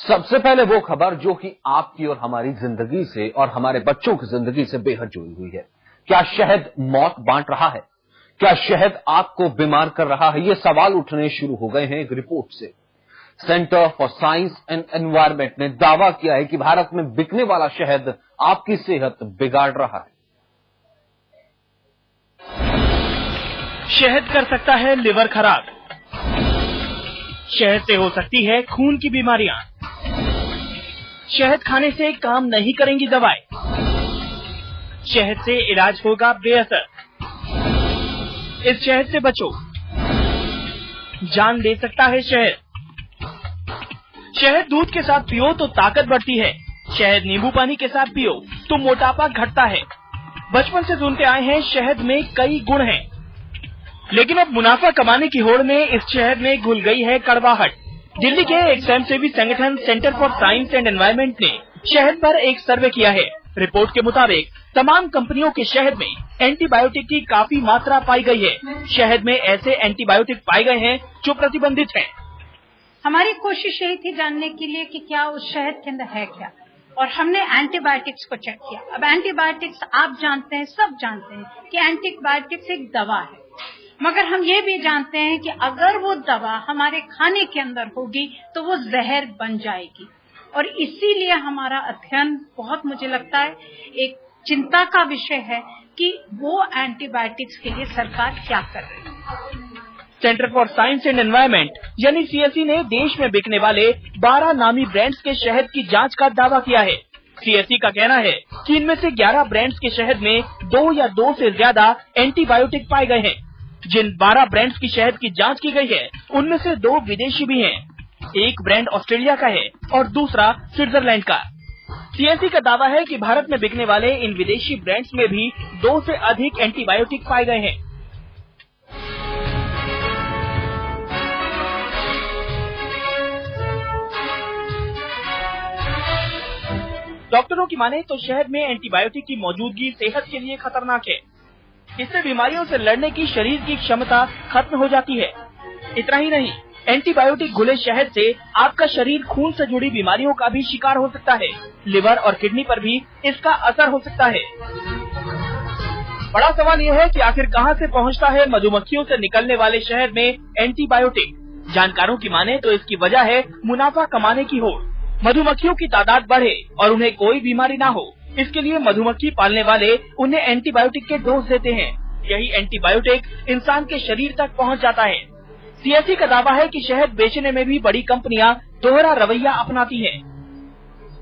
सबसे पहले वो खबर जो कि आपकी और हमारी जिंदगी से और हमारे बच्चों की जिंदगी से बेहद जुड़ी हुई है। क्या शहद मौत बांट रहा है? क्या शहद आपको बीमार कर रहा है? ये सवाल उठने शुरू हो गए हैं एक रिपोर्ट से। Centre for science and environment ने दावा किया है कि भारत में बिकने वाला शहद आपकी सेहत बिगाड़ रहा है। शहद कर सकता है लिवर खराब, शहद से हो सकती है खून की बीमारियां, शहद खाने से काम नहीं करेंगी दवाएं, शहद से इलाज होगा बेअसर। इस शहद से बचो, जान दे सकता है शहद। शहद दूध के साथ पियो तो ताकत बढ़ती है, शहद नींबू पानी के साथ पियो तो मोटापा घटता है। बचपन से सुनते आए हैं शहद में कई गुण हैं, लेकिन अब मुनाफा कमाने की होड़ में इस शहद में घुल गई है कड़वाहट। दिल्ली के एक स्वयंसेवी संगठन centre for science and environment ने शहद पर एक सर्वे किया है। रिपोर्ट के मुताबिक तमाम कंपनियों के शहद में एंटीबायोटिक की काफी मात्रा पाई गई है। शहद में ऐसे एंटीबायोटिक पाए गए हैं जो प्रतिबंधित हैं। हमारी कोशिश यही थी जानने के लिए कि क्या उस शहद के अंदर है क्या, और हमने एंटीबायोटिक्स को चेक किया। अब एंटीबायोटिक्स आप जानते हैं, सब जानते हैं कि एंटीबायोटिक्स एक दवा है, मगर हम ये भी जानते हैं कि अगर वो दवा हमारे खाने के अंदर होगी तो वो जहर बन जाएगी। और इसीलिए हमारा अध्ययन बहुत, मुझे लगता है, एक चिंता का विषय है कि वो एंटीबायोटिक्स के लिए सरकार क्या कर रही है। Centre for science and environment यानी सीएसई ने देश में बिकने वाले 12 नामी ब्रांड्स के शहद की जांच का दावा किया है। सीएसई का कहना है कि इनमें से 11 ब्रांड्स के शहद में 2 या 2 से ज्यादा एंटीबायोटिक पाए गए हैं। जिन 12 ब्रांड्स की शहद की जांच की गई है उनमें से 2 विदेशी भी हैं। एक ब्रांड ऑस्ट्रेलिया का है और दूसरा स्विट्जरलैंड का। सीएसई का दावा है कि भारत में बिकने वाले इन विदेशी ब्रांड्स में भी 2 से अधिक एंटीबायोटिक पाए गए हैं। डॉक्टरों की माने तो शहद में एंटीबायोटिक की मौजूदगी सेहत के लिए खतरनाक है। इससे बीमारियों से लड़ने की शरीर की क्षमता खत्म हो जाती है। इतना ही नहीं, एंटीबायोटिक घुले शहद से आपका शरीर खून से जुड़ी बीमारियों का भी शिकार हो सकता है। लिवर और किडनी पर भी इसका असर हो सकता है। बड़ा सवाल यह है कि आखिर कहां से पहुंचता है मधुमक्खियों से निकलने वाले शहद में एंटीबायोटिक। जानकारों की माने तो इसकी वजह है मुनाफा कमाने की होड़। मधुमक्खियों की तादाद बढ़े और उन्हें कोई बीमारी ना हो, इसके लिए मधुमक्खी पालने वाले उन्हें एंटीबायोटिक के डोज देते हैं। यही एंटीबायोटिक इंसान के शरीर तक पहुंच जाता है। सीएसई का दावा है कि शहद बेचने में भी बड़ी कंपनियां दोहरा रवैया अपनाती हैं।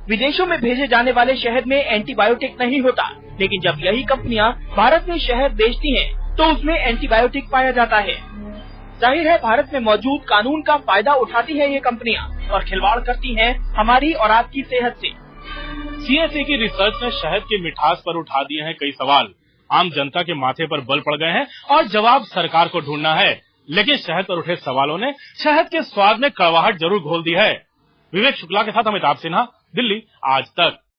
विदेशों में भेजे जाने वाले शहद में एंटीबायोटिक नहीं होता, लेकिन जब यही कंपनियां भारत में शहद बेचती हैं तो उसमें एंटीबायोटिक पाया जाता है। जाहिर है भारत में मौजूद कानून का फायदा उठाती है ये कंपनियां और खिलवाड़ करती हैं हमारी और आपकी सेहत से। सीएसई की रिसर्च ने शहद की मिठास पर उठा दिए हैं कई सवाल। आम जनता के माथे पर बल पड़ गए हैं और जवाब सरकार को ढूंढना है। लेकिन शहद पर उठे सवालों ने शहद के स्वाद में कड़वाहट जरूर घोल दी है। विवेक शुक्ला के साथ अमिताभ सिन्हा, दिल्ली आज तक।